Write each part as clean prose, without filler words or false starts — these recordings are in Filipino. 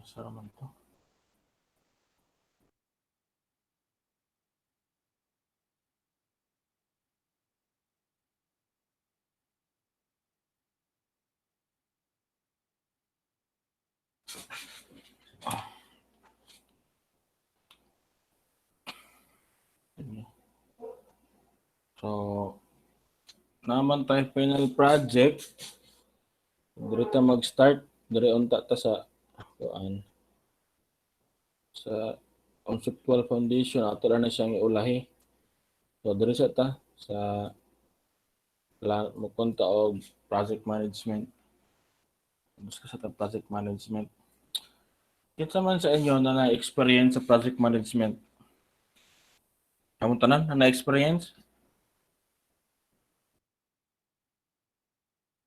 Sara man to. So, naman tayo final project. Dire ta mag-start. Dire unta ta sa kuan. Sa conceptual foundation ato na siyang iulahi. So, dire sa ta sa plan mo konta og project management. Gusto sa ta project management. Kinsa man sa inyo na na-experience sa project management? Among tanan na na-experience?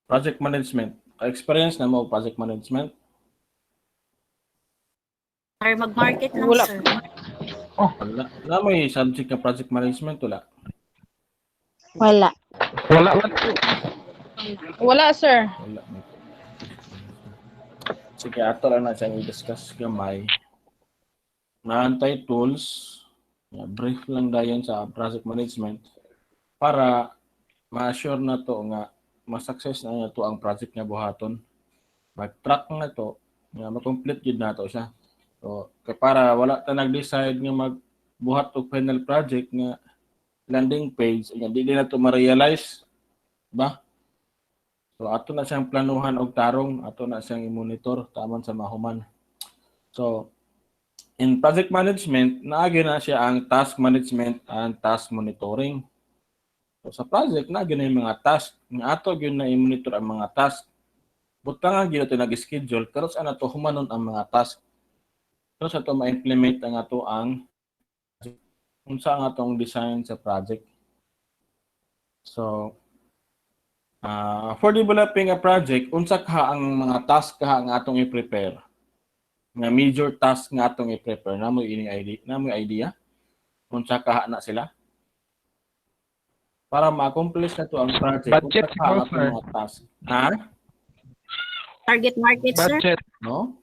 Project management. Experience na mo project management? Or mag-market lang, Wala. sir. Oh, wala. Wala may subject ka project management, wala. Wala. Wala man po. Wala, sir. Wala. Sige, ato lang na siyang i-discuss gamay. Naantay tools, brief lang dayon sa project management para ma-assure na to nga ma-success na to ang project nga buhaton. Mag-track na to, nga ma-complete gid na to siya. So, para wala ta nag-decide nga magbuhat og final project nga landing page, nga di na to ma-realize, ba? So ato na siyang planuhan og tarong, ato na siyang i-monitor taman sa mahuman. So in project management, naagi na siya ang task management and task monitoring. So sa project, naagi na yung mga task. Nga ato gyud na i-monitor ang mga task. Butangan gyud ito nag-schedule, pero sa nato humanon ang mga task. Pero sa ito ma-implement ang ato ang unsa ang atong design sa project. So for developing a project, unsa ka ang mga task ka nga atong i-prepare? Nga major task nga atong i-prepare, namo ini idea, namo idea? Unsa ka na sila? Para ma-accomplish na to ang project, Budget unsa ka ang siguro, atong sir. mga task? Ha? Target market, sir. Budget. No?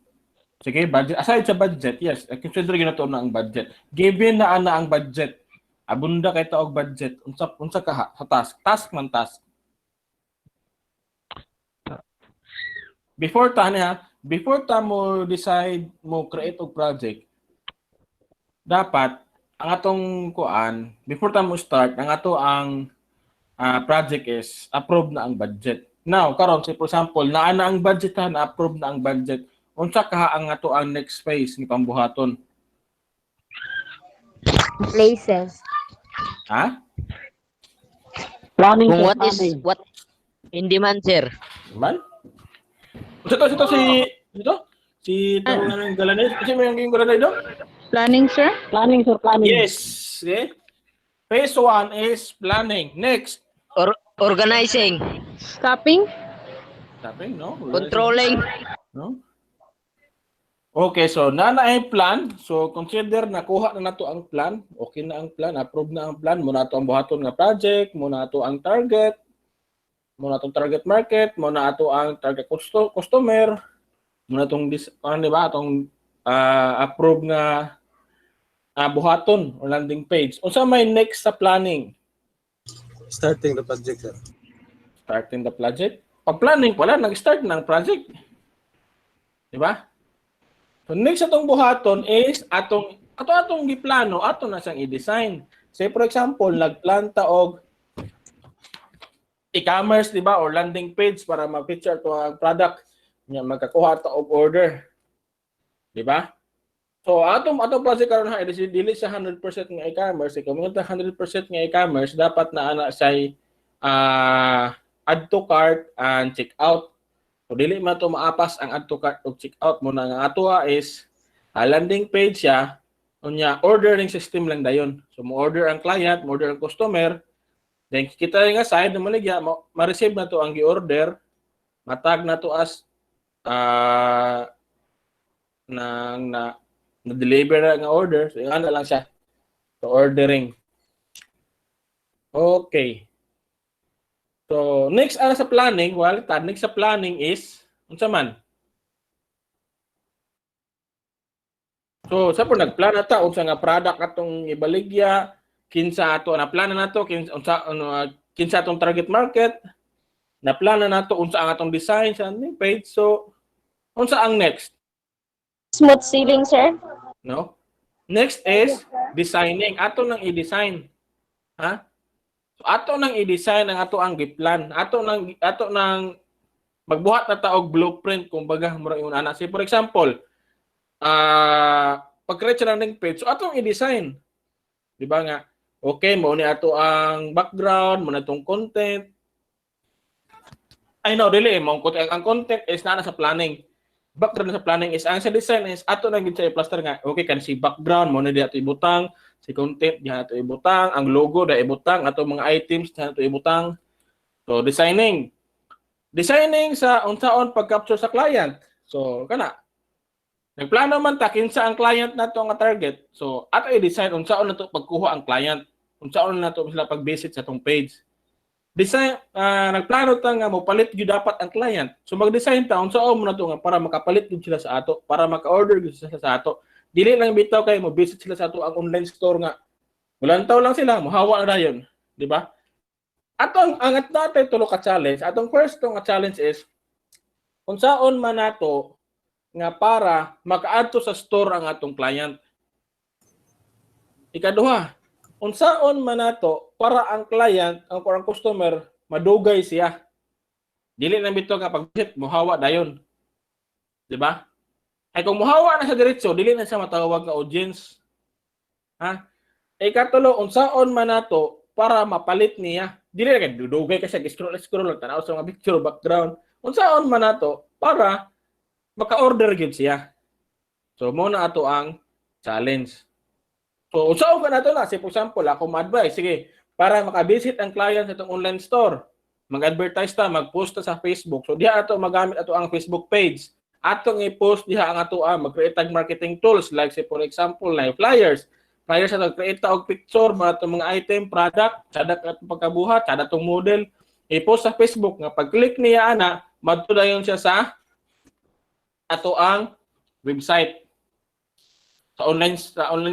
Sige, budget. Aside sa budget, yes. Consider gyud nato na ang budget. Given na ana ang budget, abunda kay taog budget, unsa ka sa task? Task man task. Before ta mo decide mo create og project, dapat ang atong kuan, before ta mo start, ang ato ang project is approve na ang budget. Now, karon say for example, naa na ang budget na approve na ang budget. Unsa ka ang ato ang next phase ni pambuhaton? Places. Ha? Planning, Kung sir, what is planning. what in demand, sir. Man? Ito si Tarungan Galanay. Kasi may yung Galanay do? Planning, sir? Planning, sir, planning. Yes. Okay. Phase 1 is planning. Next. Organizing, Stopping? Sabi, no? controlling, No? Okay, so na ay plan. So consider nakuha na nato ang plan. Okay na ang plan, approve na ang plan. Muna ato ang buhaton nga project, muna ato ang target, muna atong target market, muna ato ang target customer, muna atong di ba atong approve nga buhaton o landing page. Unsa may next sa planning? Starting the project, sir. Starting the project. Pag planning pala, nag-start ng project. Di ba? So next atong buhaton is atong giplano, ato na siyang i-design. Say for example, nagplanta og e-commerce, di ba, or landing page para ma-feature to ang product nya magkakuha ta og order. Di ba? So atong project karon ha dili sa 100% nga e-commerce, kung mo 100% nga e-commerce, dapat na ana say add to cart and check out. So dili man to maapas ang add to cart ug check out mo na nga atoa is landing page siya unya ordering system lang dayon. So mo order ang client, mo order ang customer, then kita nga side na maligya ma-receive na to ang gi-order, matag na to as na-deliver nga order. So ano lang siya. So ordering. Okay. So, next sa planning, next sa planning is, unsa man? So sa po nagplano ta unsa nga product atong ibaligya, kinsa ato na plano nato, kinsa atong target market, na plano nato unsa ang atong design sa landing page. So unsa ang next? Smooth ceiling, sir. No? Next is designing. Ato nang i-design. Ha? So ato nang i-design ang ato ang giplan. Ato nang magbuhat na ta og blueprint kumbaga mura ingon ana. For example, pag-create sa landing page, so atong i-design. Di ba nga? Okay, mo ni ato ang background, mo na tong content. I know, dili mo ang content is na sa planning. Background sa planning is ang sa design is ato na gid sa i-plaster nga. Okay, kan si background mo na di ato ibutang, si content di ato ibutang, ang logo da ibutang, ato mga items di ato ibutang. So designing sa unsaon pag-capture sa client. So kana nagplano man ta kinsa ang client nato nga target. So ato i-design unsaon nato pagkuha ang client, unsaon nato sila pag-visit sa tong page. Design nagplano ta nga mopalit gyud dapat ang client. So mag-design ta unsaon mo nato nga para makapalit gyud sila sa ato, para maka-order gyud sila sa ato. Dili lang bitaw kay mo visit sila sa ato ang online store nga. Mulantaw lang sila, mohawa na dayon, di ba? Atong ang natin tulo ka challenge, atong first nga challenge is unsaon man nato nga para maka-adto sa store ang atong client. Ikaduha, unsaon man nato para ang client, ang parang customer madugay siya. Dili na bitaw nga pag-visit mohawa dayon. Di ba? Ay kung mohawa na sa diretso, dili na siya matawag nga audience. Ha? Ikatulo, unsaon man nato para mapalit niya. Dili na kay dugay ka siya scroll lang tanaw sa mga picture background. Unsaon man nato para maka-order gyud siya. So mo na ato ang challenge. So unsaon ka nato na, say for example, ako ma-advise, sige, para maka-visit ang client sa itong online store, mag-advertise ta, mag-post ta sa Facebook. So diha ato magamit ato ang Facebook page. Atong i-post diha ang ato mag-create tag marketing tools like say for example, like flyers. Flyers ato create ta og picture mga atong mga item, product, sada atong pagkabuhat, sada atong model, i-post sa Facebook nga pag-click niya ana, madto dayon siya sa ato ang website. Sa online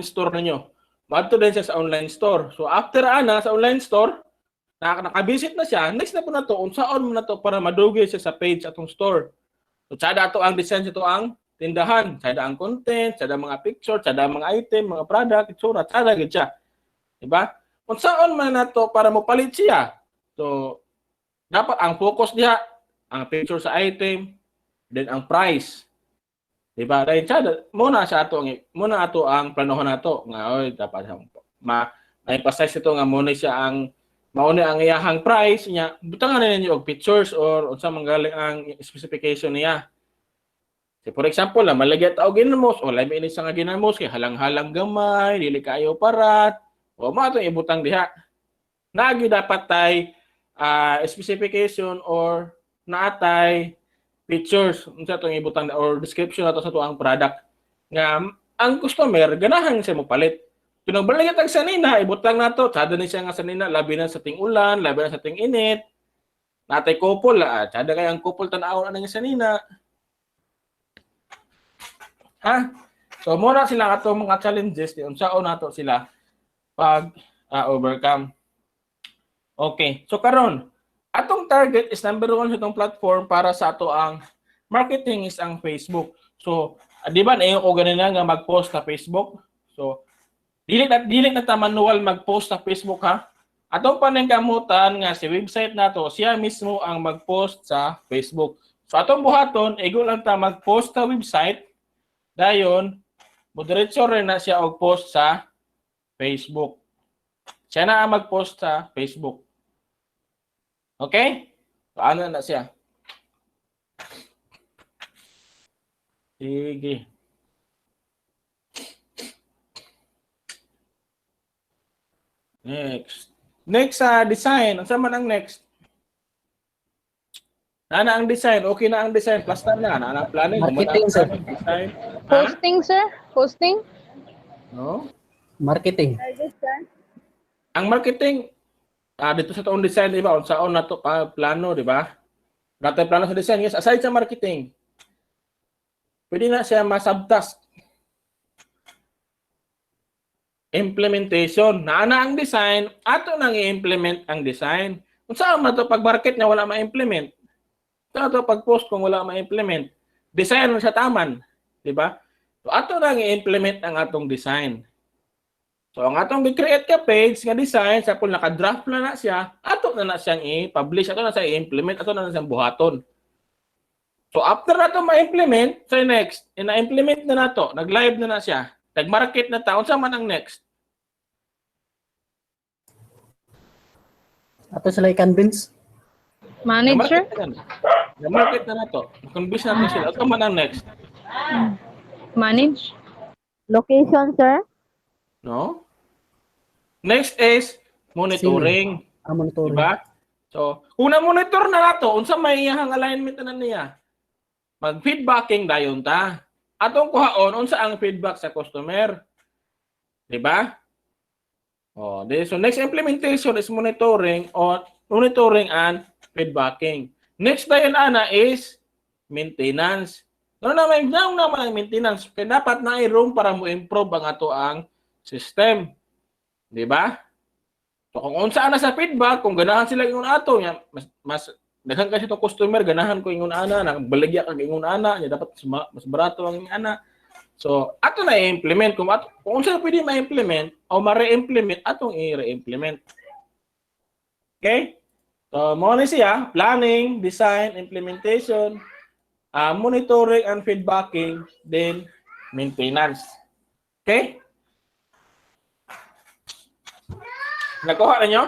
store ninyo. Madto din siya sa online store. So after ana sa online store, naka-visit na siya, next na po na to, unsaon mo na to para madugay siya sa page atong store. So sada ato ang design sa to ang tindahan, sada ang content, sada mga picture, sada mga item, mga product, itsura, sada gid siya. Diba? Unsaon man na to para mo palit siya. So dapat ang focus diha ang picture sa item, then ang price. Diba? Dahil sada muna ato ang planohon nato nga oy dapat ma-emphasize ito nga muna siya ang mauni ang iyahang price niya. Butangan na ninyo og pictures or unsa man galing ang specification niya. So, for example, malagyan ta og ginamos o labi ini sa nga ginamos kay halang-halang gamay, dili kayo parat. O mo atong ibutang diha. Naagi dapat tay specification or naatay pictures unsa atong ibutang or description ato sa tuang product nga ang customer ganahan siya mo palit. Kung nagbalagyan tag sanina, ibutang nato, sada ni siya nga sanina, labi na sa ting ulan, labi na sa ting init. Natay couple, sada kay ang couple tan-aw na nga sanina. Ha? So muna sila ato mga challenges di unsaon nato sila pag overcome. Okay. So karon, atong target is number 1 sa itong platform para sa ato ang marketing is ang Facebook. So, di ba na ko ganina nga mag-post sa Facebook? So, dili na ta manual mag-post sa Facebook ha. Atong paningkamutan nga si website nato, siya mismo ang mag-post sa Facebook. So atong buhaton, igo lang ta mag-post sa website. Dayon, moderate rin na siya og post sa Facebook. Siya na ang mag-post sa Facebook. Okay? So ano na siya? Sige. Next design. Ano man ang next? Na ang design. Okay na ang design. Plaster na. Na ang planning. Marketing, sir. Design. Hosting, sir? Hosting? No? Marketing. Ang marketing, dito sa taong design, di ba? Unsaon na to plano, di ba? Natay plano sa design. Yes, aside sa marketing, pwede na siya ma-subtask. implementation. Naana ang design, ato nang i-implement ang design. Kung saan man to pag market niya wala ma-implement. Saan to pag post kung wala ma-implement. Design mo sa taman, di ba? So ato nang i-implement ang atong design. So ang atong i-create ka page nga design, sa kung naka-draft na siya, ato na siyang i-publish, ato na siya i-implement, ato na siyang buhaton. So after na ito ma-implement, so next, ina-implement na nato, nag-live na siya, nag-market na taon, sa man ang next? Ato sila i-convince. Manager? Nag-market na nato, convince natin sila, ato man ang next? Manage? Location, sir? No? Next is monitoring. Monitoring. Diba? So, kung na-monitor na nato, unsa may iyahang alignment na niya? Mag-feedbacking dayon ta. Atong kuhaon, unsa ang feedback sa customer? Diba? Oh, so next implementation is monitoring and feedbacking. Next dayon ana is maintenance. Ano naman ang maintenance? Kaya dapat na i-room para mo improve ang ato ang system. Di ba? So kung unsa na sa feedback, kung ganahan sila ingon ato, mas daghan kasi itong customer, ganahan ko ingon ana, nagbaligya kag ingon ana, nya dapat mas barato ang ana. So ato na i-implement kung unsa pwede ma-implement o ma-re-implement, atong i-re-implement. Okay? So mo ni siya, planning, design, implementation, monitoring and feedbacking, then maintenance. Okay? Nakuha na nyo?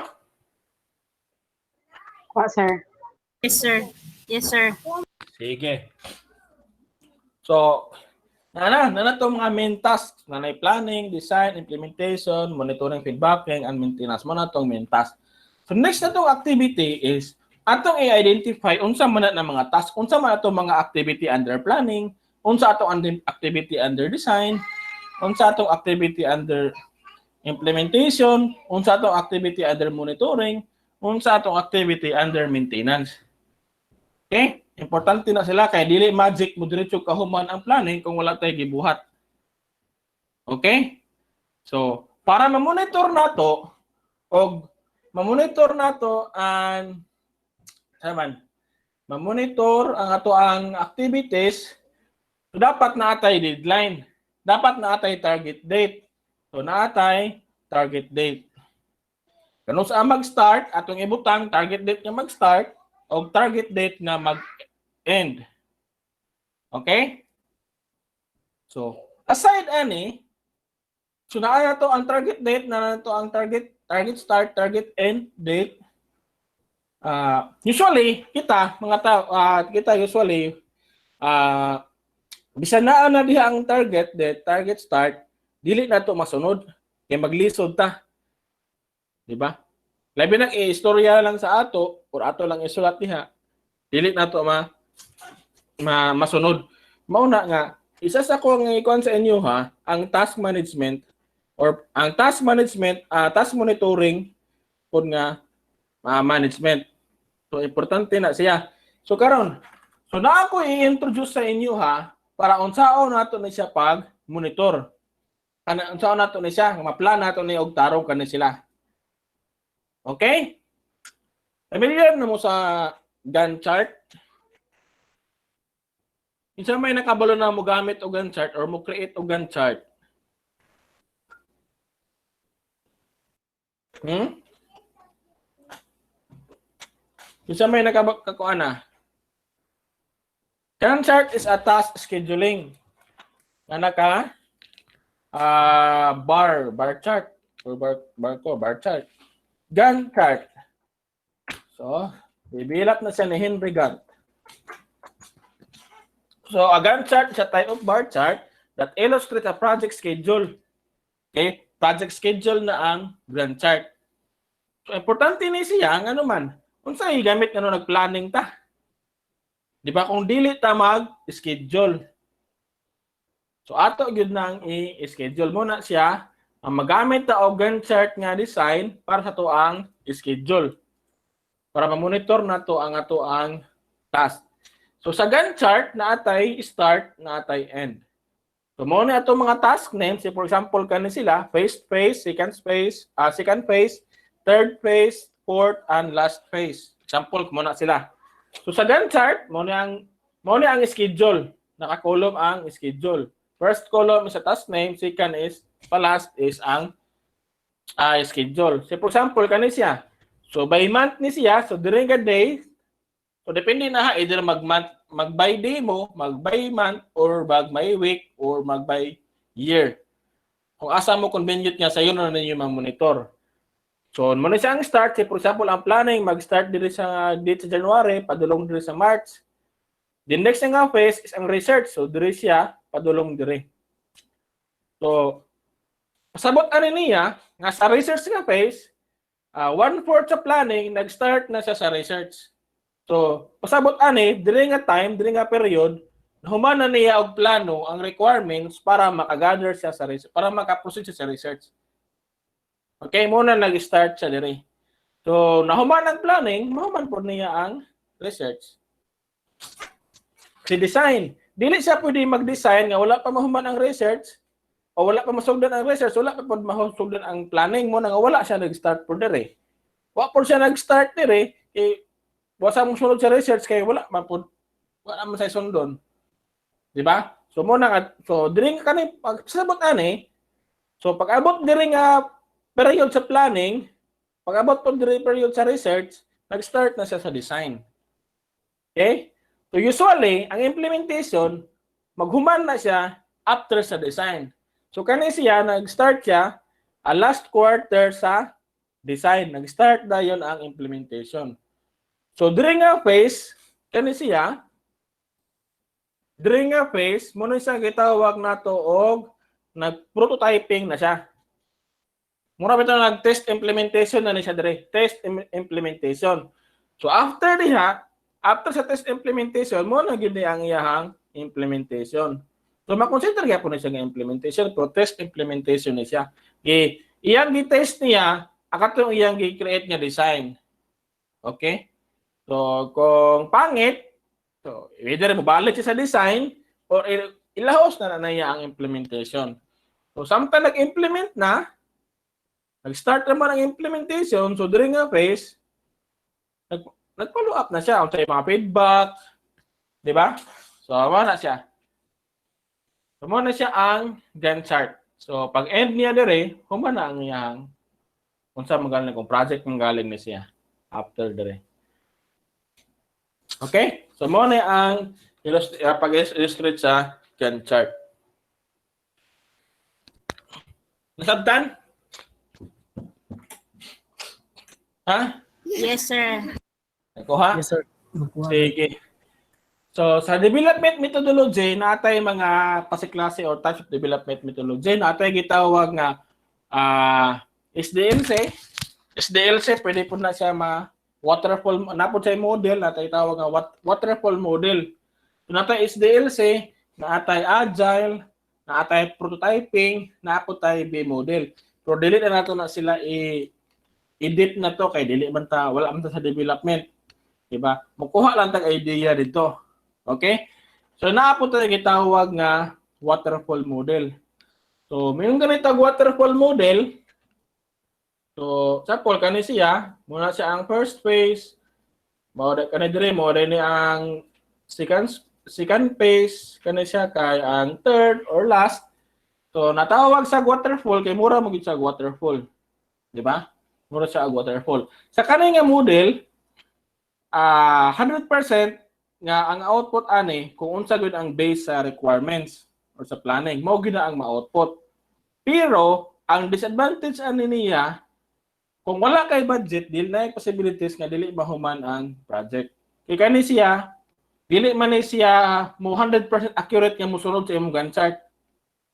Sir. Yes, sir. Yes, sir. Sige. So, na itong mga main tasks, nanay planning, design, implementation, monitoring, feedbacking, and maintenance. Mo na itong main task. So, next na itong activity is, atong i-identify unsa man na mga task, unsa man itong mga activity under planning, unsa atong activity under design, unsa atong activity under implementation, unsa atong activity under monitoring, unsa atong activity under maintenance. Okay? Importante na sila kay dili magic mo diretso kahuman ang planning kung wala tay gibuhat. Okay? So, para ma-monitor nato and ma-monitor ang ato ang activities, so dapat naatay deadline. Dapat naatay target date. So, naatay target date. Kung sa mag-start, atong ibutang target date nga mag-start o target date nga mag-end. Okay? So, aside ani, so naaya to ang target date, na to ang target start, target end date. Usually, kita, mga tao, kita usually, bisan na diha ang target date, target start, dili na to masunod, kaya maglisod ta. Diba? Labi na i-istorya lang sa ato, or ato lang isulat diha, dili na to masunod. Mauna nga, isa sa ko ang ikuan sa inyo ha, ang task management, or ang task monitoring, kung nga, management. So, importante na siya. So, karon, so na ako i-introduce sa inyo ha, para unsaon nato na siya pag-monitor. Unsaon nato na siya, maplan nato ni og tarong kanila sila. Okay? Familiar na mo sa Gantt chart? Minsan may nakabalo na mo gamit o Gantt chart or mo create o Gantt chart. Minsan may nakakuha na. Gantt chart is a task scheduling. Naka bar chart or bar chart. Gantt chart. So, bibilap na siya ni Henry Gantt. So, a Gantt chart is a type of bar chart that illustrates a project schedule. Okay? Project schedule na ang Gantt chart. So, importante ni siya, ang ano man, kung saan gamit ano nag-planning ta. Di ba? Kung dili ta mag-schedule. So, ato yun nang i-schedule mo na siya. Ang magamit ta og Gantt chart nga design para sa to ang schedule. Para ma-monitor na to ang ato ang task. So sa Gantt chart na atay start, na atay end. So mo ni ato mga task names, for example kani sila, first phase, second phase, third phase, fourth and last phase. Example mo na sila. So sa Gantt chart, mo ni ang schedule. Naka-column ang schedule. First column is a task name, second is last is ang schedule. So for example kani siya. So by month ni siya, so during a day, so depende na either mag-by day mo, mag-by month, or mag-by week, or mag-by year. Kung asa mo convenient nga, sa'yo na ninyo monitor. So, muna siya ang start. For example, ang planning, mag-start dito sa January, padulong dito sa March. The next nga phase is ang research. So, dito siya, padulong dito. So, pasabot ani niya, nga sa research nga phase, 1/4 sa planning, nag-start na siya sa research. So, pasabot ani, diri nga time, diri nga period, humana niya og plano ang requirements para maka-gather siya sa research, para maka-proceed siya sa research. Okay, muna nag-start siya diri. So, nahuman ang planning, mahuman po niya ang research. Si design, dili siya pwede mag-design nga wala pa mahuman ang research o wala pa masugdan ang research, wala pa pod masugdan ang planning mo nga wala siya nag-start po diri. Wa po siya nag-start diri, wasa mong sunod sa research kay wala man sa sundon. Di ba? So diri kani pagsabot ani. So pag-abot diri nga period sa planning, pag-abot po diri period sa research, nag-start na siya sa design. Okay? So usually, ang implementation maghuman na siya after sa design. So kani siya nag-start siya last quarter sa design. Nag-start na yon ang implementation. So, during nga phase, muna siya gitawag nato og nag-prototyping na siya. Mura bitaw nag-test implementation na ni siya dire. Test implementation. So, after sa test implementation, muna gid ang iyahang implementation. So, makonsider gyapon na siya nga implementation, pero test implementation ni siya. Iyang gi-test niya, akatong iyang gi-create nga design. Okay? So, kung pangit, so, either mabalik siya sa design or ilahos na niya ang implementation. So, samtang nag-implement na, nag-start naman ang implementation, so during nga phase, nag-follow up na siya. Kung mga feedback, di ba? So, na siya. So, muna siya ang Gantt chart. So, pag end niya dire, humana ang iyang kung saan magaling kung project magaling na siya after dire. Okay? So, mo na ang pag-illustrate sa Gantt chart. Nasabtan? Ha? Yes, sir. Nakuha? Yes, sir. Sige. So, sa development methodology, natay mga pasiklase or types of development methodology, natay gitawag nga SDLC. SDLC, pwede po na siya waterfall, napod siya model, natay tawag nga waterfall model. So, natay SDLC, natay agile, natay prototyping, napod tayo B-model. Pero dili na nato na sila i-edit na to, kay dili man ta, wala man ta sa development. Diba? Makuha lang tag idea dito. Okay? So, naapot tayo gitawag nga waterfall model. So, mayroong ganito waterfall model. So, sample kani siya, muna siya ang first phase, mao kani dire mo ni ang second phase, kani siya kay ang third or last. So, natawag sa waterfall kay mura mo gid sa waterfall. Di ba? Mura siya ang waterfall. Sa kani nga model, 100% nga ang output ani kung unsa gud ang base sa requirements or sa planning, mao gid ang ma-output. Pero ang disadvantage ani niya, kung wala kay budget, dili na possibilities nga dili mahuman ang project. Kay kani siya, dili man ni siya mo 100% accurate nga mosunod sa imong Gantt chart.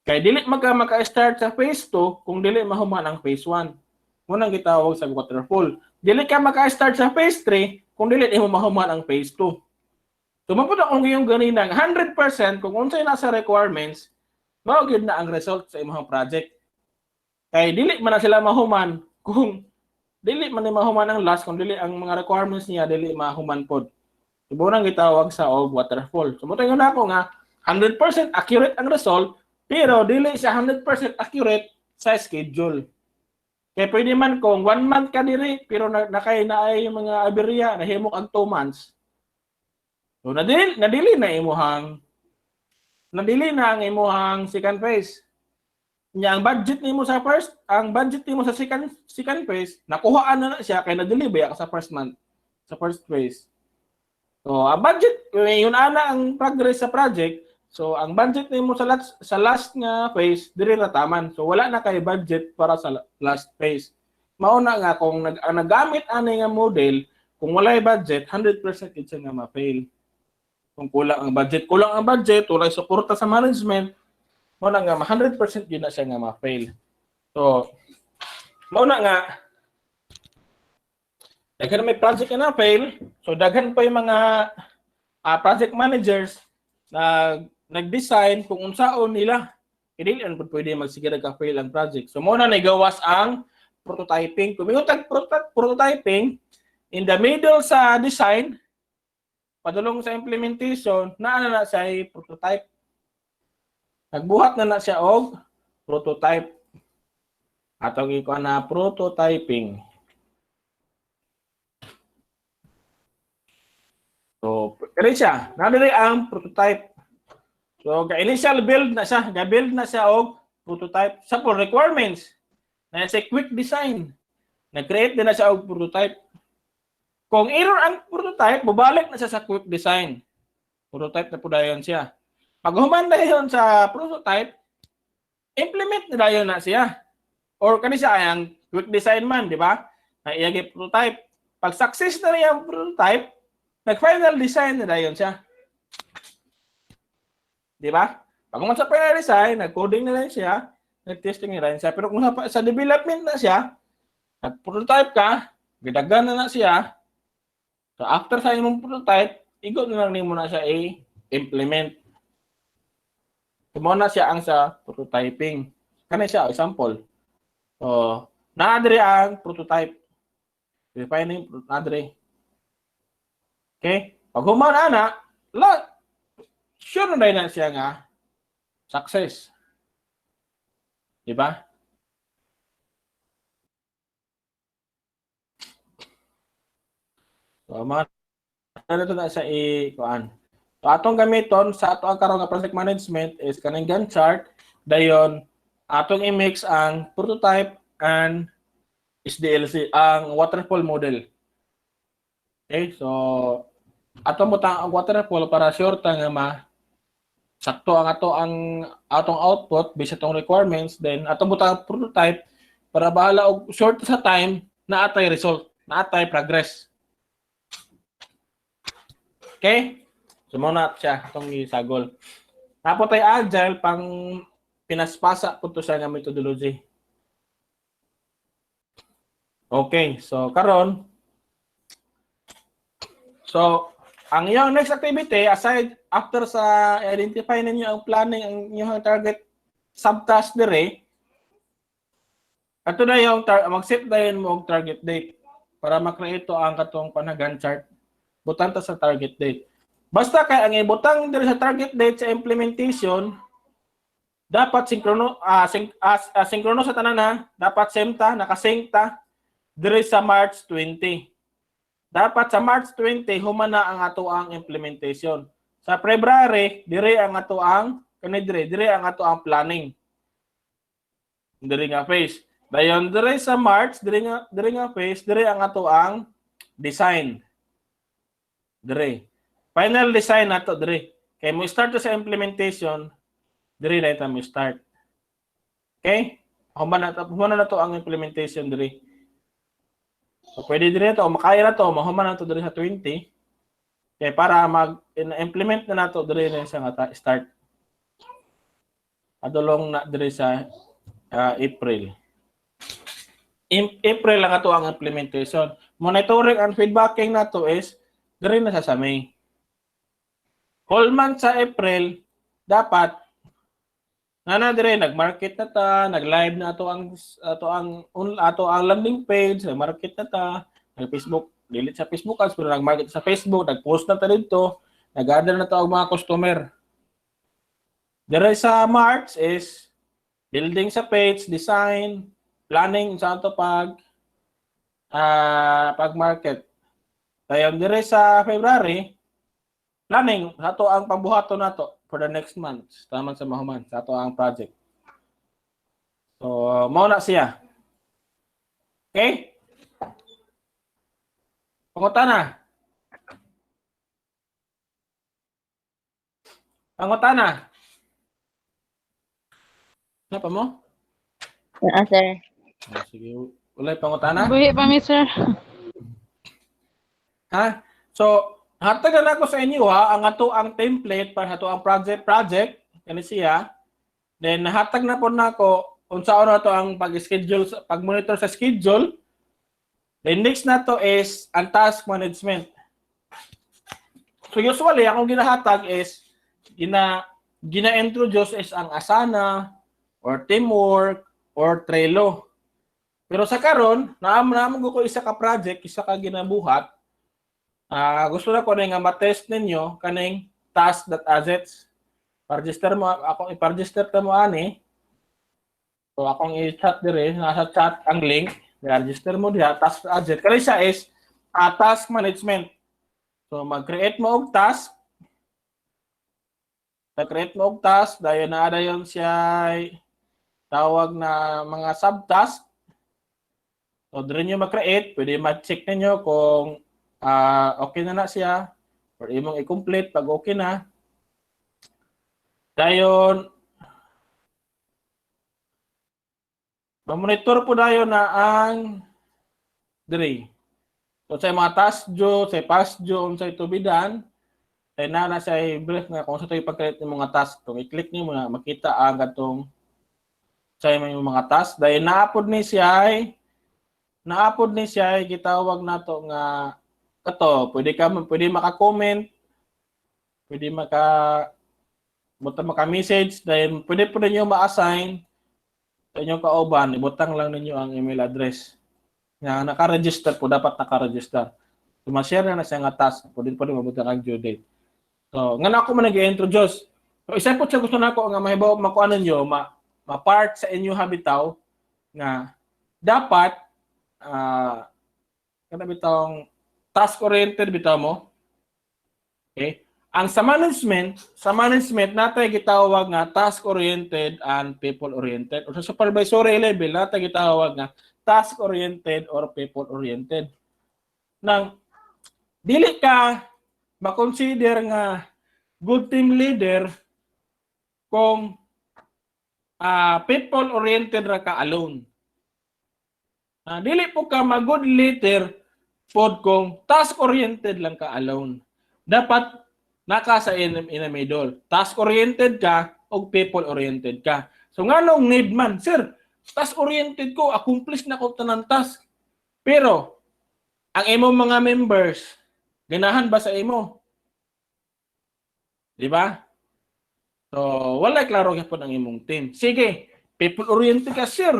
Kay dili maka-start sa phase 2 kung dili mahuman ang phase 1. Munang gitawag sa waterfall. Dili ka maka-start sa phase 3 kung dili mo mahuman ang phase 2. So maputo kung yung ganina 100% kung unsay nasa requirements, mao gyud na ang result sa imong project. Kay dili man na sila mahuman kung dili man ni mahuman ang last kung dili ang mga requirements niya dili mahuman pod. Ibo nang gitawag sa og waterfall. So moto nako nga 100% accurate ang result Pero dili siya 100% accurate sa schedule. Kaya pwede man kung 1 month ka diri pero nakay na ay mga aberya nahimok ang 2 months. So nadili na ang imuhang second phase. Nya ang budget nimo sa second phase, nakuhaan na siya kay na-deliver ka sa first month, sa first phase. So, ang budget yun ana ang progress sa project. So, ang budget nimo sa last nga phase diri na taman. So, wala na kay budget para sa last phase. Mauna nga kung nagamit ani nga model, kung walay budget, 100% gid siya nga ma-fail. Kung kulang ang budget, walay suporta sa management, mauna nga 100% yun na siya nga ma-fail. So, mauna nga daghan may project na fail. So, daghan pa yung mga project managers na nag-design kung unsaon nila. Hindi lang pwede magsigara ka fail ang project. So, muna nagawas ang prototyping. Kung may prototyping, in the middle sa design, padulong sa implementation, na siya ay prototype. Nagbuhat na siya og prototype. Atong ikuha na prototyping. So, kaya siya, nadali ang prototype. So, initial build na siya og prototype. Sa for requirements, na siya quick design. Nag-create din na siya og prototype. Kung error ang prototype, bubalik na siya sa quick design. Prototype na po dayon siya. Pag humanda yun sa prototype, implement na dayon na siya. Or kani siya ang quick design man, di ba? Na iyagi prototype. Pag success na rin ang prototype, nag-final design na dayon siya. Di ba? Pag sa final design, nag-coding na rin siya, nag-testing na rin siya. Pero kung sa development na siya, nag-prototype ka, gidagan na siya. So after sa imong prototype, igo na lang nimo na siya i-implement. Kumuna siya ang sa prototyping. Kani siya, example. So, naadre ang prototype. Defining naadre. Okay? Pag humana na, sure na siya nga success. Diba? So, ito na sa ikuan. So, atong gamiton sa ato ang karon nga project management is kanang Gantt chart. Dayon, atong i-mix ang prototype and SDLC, ang waterfall model. Okay? So, atong butang ang waterfall para sure ta nga sakto ang atong output based atong requirements, then atong butang ang prototype para bahala og short sa time na atay result, na atay progress. Okay? So muna siya atong isagol. Tapos tay agile pang pinaspasa po to sa nga methodology. Okay, so karon ang iyong next activity, aside after sa identify ninyo ang planning, ang iyong target subtask dire, ato na yung mag-set na mo og target date para makreate ang katong panagan chart. Butang ta sa target date. Basta kay ang ibutang dire sa target date sa implementation, dapat synchrone sa tanan ha, dapat same ta, naka-sync ta dire sa March 20. Dapat sa March 20 humana ang ato ang implementation. Sa February dire ang ato ang planning. Dire nga phase. Dayon dire sa March dire nga phase, dire ang ato ang design. Dire. Final design nato dire. Kay mo start sa implementation, dire na mo start. Okay? Humana na to ang implementation dire. So, pwede din ito, makaya na ito, mahuman na ito din sa 20. Okay, para mag-implement na ito din sa start. Adulong na din sa April. April lang ito ang implementation. Monitoring and feedbacking na ito is din na sa May. Whole month sa April, dapat nag-market na ta, nag-live na ato ang landing page, nag-market na ta, nag-Facebook, delete sa Facebook ads, pero nag-market sa Facebook, nag-post na ta dito, nag-gather na ta og mga customer. Dire sa March is building sa page, design, planning sa ato pag-market. Dayon dire sa February, planning sa ato ang pambuhaton nato for the next month. Taman sa mahuman sa ato ang project. So, mao na siya. Okay? Pangutana. Pangutana. Ano pa mo? Sir. Sige, ulay pangutana. Buhi pa mi, sir. Ha? So, hatag na ako sa inyo ha, ang ato ang template para ato ang project kani siya. Then nahatag na po nako unsa na to ang pag-schedule, pag-monitor sa schedule. Then next na to is ang task management. So usually akong ginahatag is gina-introduce is ang Asana or teamwork or Trello. Pero sa karon, naamon ko isa ka project, isa ka ginabuhat. Gusto na ko na nga ma-test ninyo kaning task.assets. Pa-register mo, akong i-register ta mo ani. So akong i-chat dire, nasa chat ang link. I-register mo diha, task.assets. Kani siya is task management. So mag-create mo og task. Mag-create mo og task, dayon na dayon siya tawag na mga subtask. So dire nyo mag-create, pwede ma-check ninyo kung okay na siya or imong i-complete pag okay na. Dayon monitor po dayon na ang dire. So sa mga task dyo, sa past dyo, sa itubidan, ay na sa brief nga kung sa ito ipag-create ng mga task. Kung i-click niyo na makita ang gatong sa yung mga task. Dahil naapod ni siya gitawag nato nga pwede maka-comment, pwede maka-message, dahil pwede po ninyo ma-assign sa inyong kauban, ibutang lang ninyo ang email address. Nga naka-register po, dapat naka-register. So, ma-share na siya nga task, pwede mabutang ang due date. So, nga na ako nag-i-introduce. So, isa po siya gusto na ako nga mahibaw, makuha ninyo, ma-part sa inyo habitaw nga dapat kada bitawng task-oriented bitaw mo. Okay? Ang sa management natay gitawag nga task-oriented and people-oriented. O sa supervisory level natay gitawag nga task-oriented or people-oriented. Nang dili ka ma-consider nga good team leader kung people-oriented ra ka alone. Dili po ka mag-good leader pod kung task-oriented lang ka alone. Dapat naka sa in a middle. Task-oriented ka o people-oriented ka. So nga nung need man, sir, task-oriented ko, accomplish na ko tanang task. Pero, ang imong mga members, ganahan ba sa imo? Di ba? So, wala klaro gyapon ang imong team. Sige, people-oriented ka, sir.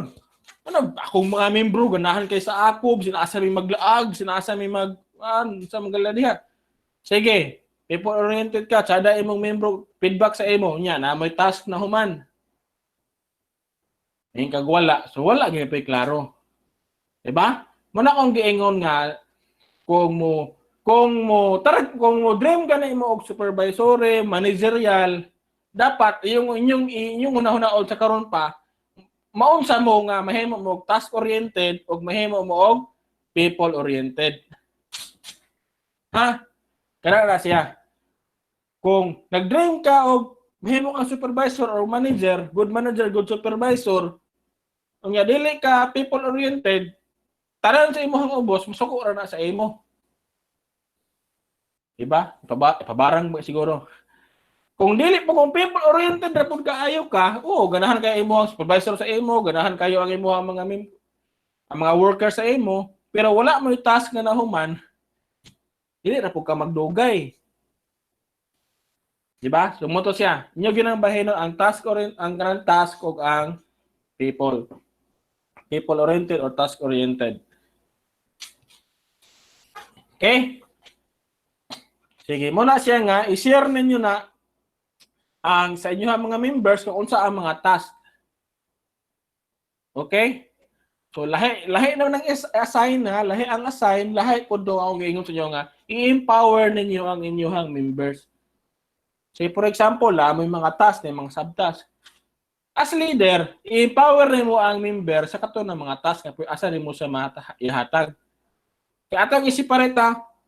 Ano, akong mga membro, ganahan kay sa ako, sinasa mi maglaag, sinasa mi sa magala diha. Sige, people-oriented ka, tsada imong membro, feedback sa imo, nya, na may task na human. Yung kagwala, so wala gyud pay klaro. Diba? Muna kong giingon nga, kung mo dream ka na imo og supervisory, managerial, dapat inyong una-unaon sa karon pa, maunsa mo nga mahimo mo og task-oriented o mahimo mo og people-oriented. Ha? Kana na siya. Kung nag-dream ka og mahimo kang supervisor or manager, good manager, good supervisor, kung dili ka people-oriented, tanan sa imong ubos, masuko ra na sa imo. Diba? Ipabarang mo siguro. Kung dili po kung people-oriented na po kaayo ka, ganahan kayo imo ang supervisor sa imo, ganahan kayo ang imo ang mga workers sa imo, pero wala mo yung task na nahuman, dili na po ka magdugay. Diba? So mo to siya. Inyo ginang bahinon ang kanang task o ang people-oriented or task-oriented. Okay? Sige, muna siya nga, i-share ninyo na ang sa inyo mga members kung unsa ang mga task. Okay? So lahi naman ng assign na, lahi ang assign, lahi pud do ako giingon sa inyo nga i-empower ninyo ang inyong members. Say for example, may mga task, may mga subtask. As leader, i-empower nimo ang member sa kato ng mga task nga asa nimo sa ihatag. Kaya atong i-separate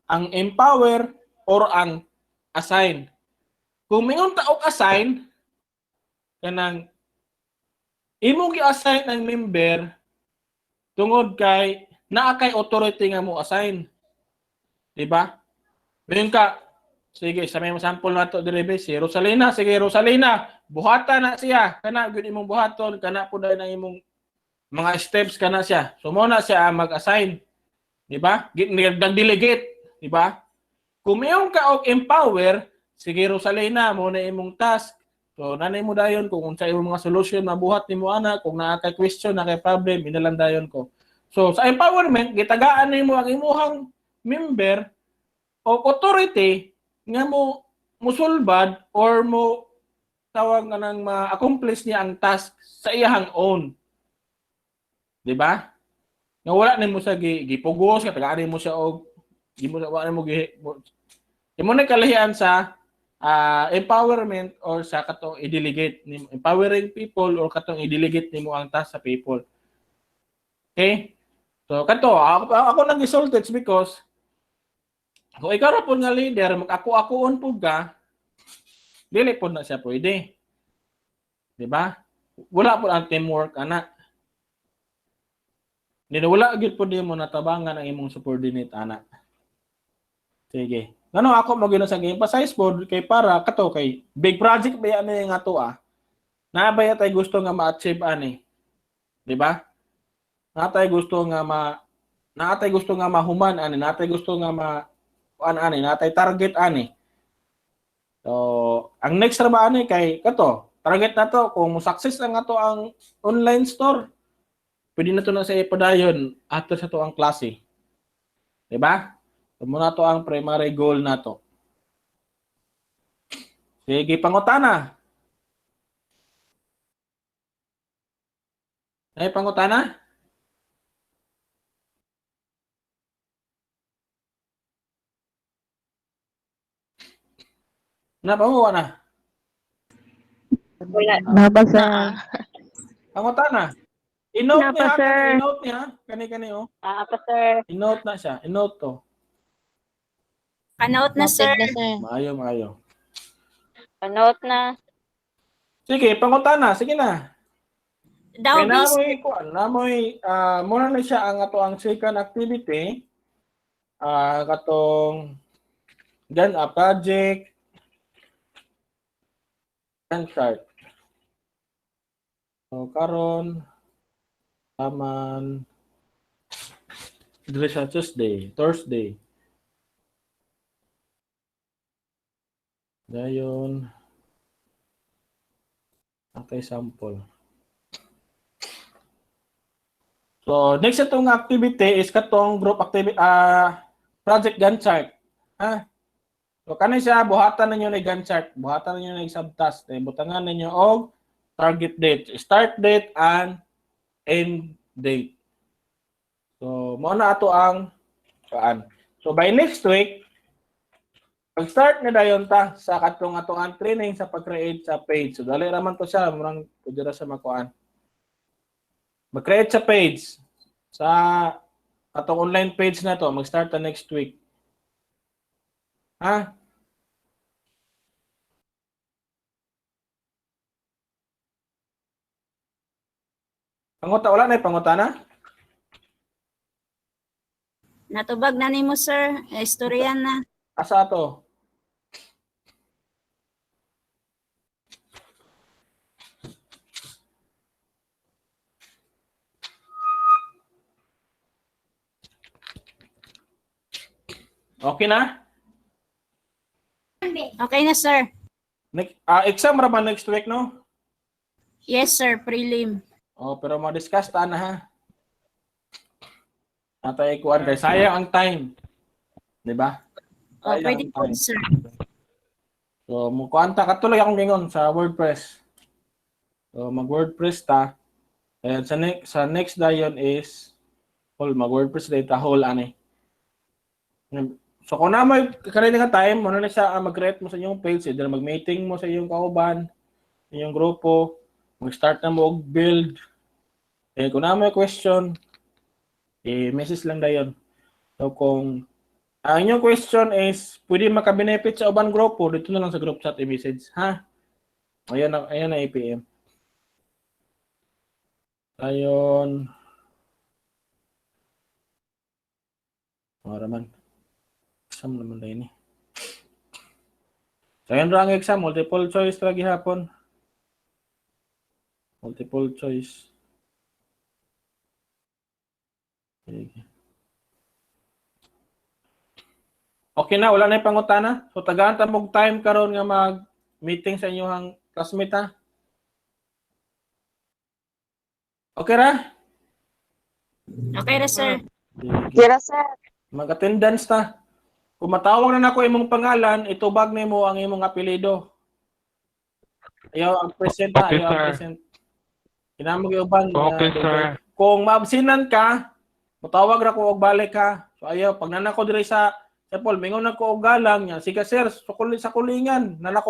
ang empower or ang assign. Kung mayroon taong assign, kanang imong gi-assign ang member tungod kay naa kay authority nga mo assign. Di ba? Mayroon ka, sige, sa may sample na to dire si Rosalina, sige Rosalina, buhatan na siya. Kana gyud imong buhaton, kana pud na imong mga steps kana siya. So mo na siya mag-assign. Di ba? Delegate, di ba? Kung mayroon ka og empower, sige Rosalina, mo na imong task. So nanay mo dayon kung unsa imong mga solution mabuhat nimo ana, kung naa kay question, naa kay problem, inalang dayon ko. So sa empowerment, gitagaan nimo ang imuhang member o authority nga mo musulbad or mo tawag nga nang ma-accomplish niya ang task sa iyang own. Di ba? Nga wala nimo sa gipugos, katagaan mo siya og wala mo imo na kalahian sa empowerment or sa katong i-delegate nimo, empowering people or katong i-delegate nimo ang task sa people. Okay? So kato ako nang gisulted because kung ikaw ra pud nga leader, mag-ako-akoon pud ka, dili pud na siya pwede. Di ba? Wala pud ang teamwork ana. Wala gyud pud mo natabangan ang imong subordinate ana. Sige. Ngano ako magyud sa emphasize pod kay para kato kay big project ba yan nga to Na ba tay gusto nga ma-achieve ani? Di ba? Natay gusto nga mahuman ani, natay gusto nga natay target ani. So, ang next ra ba ani kay kato, target na to kung mo-success ang ato ang online store. Pwede na to na sa ipadayon after sa to ang klase. Di ba? So, muna to ang primary goal na to. Sige, pangutana. Ay, pangutana? Napamuha na. Wala. Nabasa. Pangutana. I-note Napa, niya, sir. i-note niya. Kani oh. Apa, sir. I-note na siya. I-note to. Kanote na, sir. Noted na, sir. Maayo. Note na. Sige, pangutana. Sige na. Daw, Kaya muna na siya ang ato ang second activity. Katong gan a project and chart. So karon taman dili sa Thursday. Dayon okay sample. So next itong activity is katong group activity project Gantt chart. So kanay siya buhatan ninyo ni Gantt chart, buhatan ninyo ni subtask, butangan ninyo og target date, start date and end date. So mao na ato ang kuan. So by next week pag-start na dayon ta sa katong atong training sa pag-create sa page. So dali ra man to siya, murang pwede ra sa makuan. Mag-create sa page sa atong online page na to, mag-start ta next week. Wala na pangutana? Natubag na nimo, sir. Istorya na. Asa to? Okay na? Okay na, sir. Exam ra ba next week, no? Yes, sir. Prelim. Pero ma-discuss ta na ha. Atay kuan kay sayang ang time. 'Di ba? Pwede po, sir. So So, mukuanta katuloy akong gingon sa WordPress. So, mag-WordPress ta. And sa next dayon is mag-WordPress data whole ani. So, kung na may kanina nga time, ano na siya mag-create mo sa inyong page, either mag-meeting mo sa iyong kauban, inyong grupo, mag-start na mo og build. Eh, kung na may question, message lang dayon. So, kung ang inyong question is, pwede maka-benefit sa uban grupo, dito na lang sa group chat i-message, ha? Ayan na APM. Ayun. Maraman. Exam naman na ini. So, ayan ang exam. Multiple choice lagi hapon. Multiple choice. Okay na, wala na yung pangutana. So, tagaan ta mong time karon nga mag-meeting sa inyong classmate, ha? Okay ra? Okay ra, sir. Kira, sir. Mag-attendance ta. Kung matawag na nako imong pangalan, itubag nimo ang imong apelyido. Ayaw ang present, ha? Okay, Ayaw ang sir. present. Kinamog uban. Okay, sir. Kung maabsinan ka, matawag ra ko og balik, ha? So, ayaw, pag nanako diri sa Paul, mingon na ko og galang niya. Sige, sir, sa kulingan. Nanako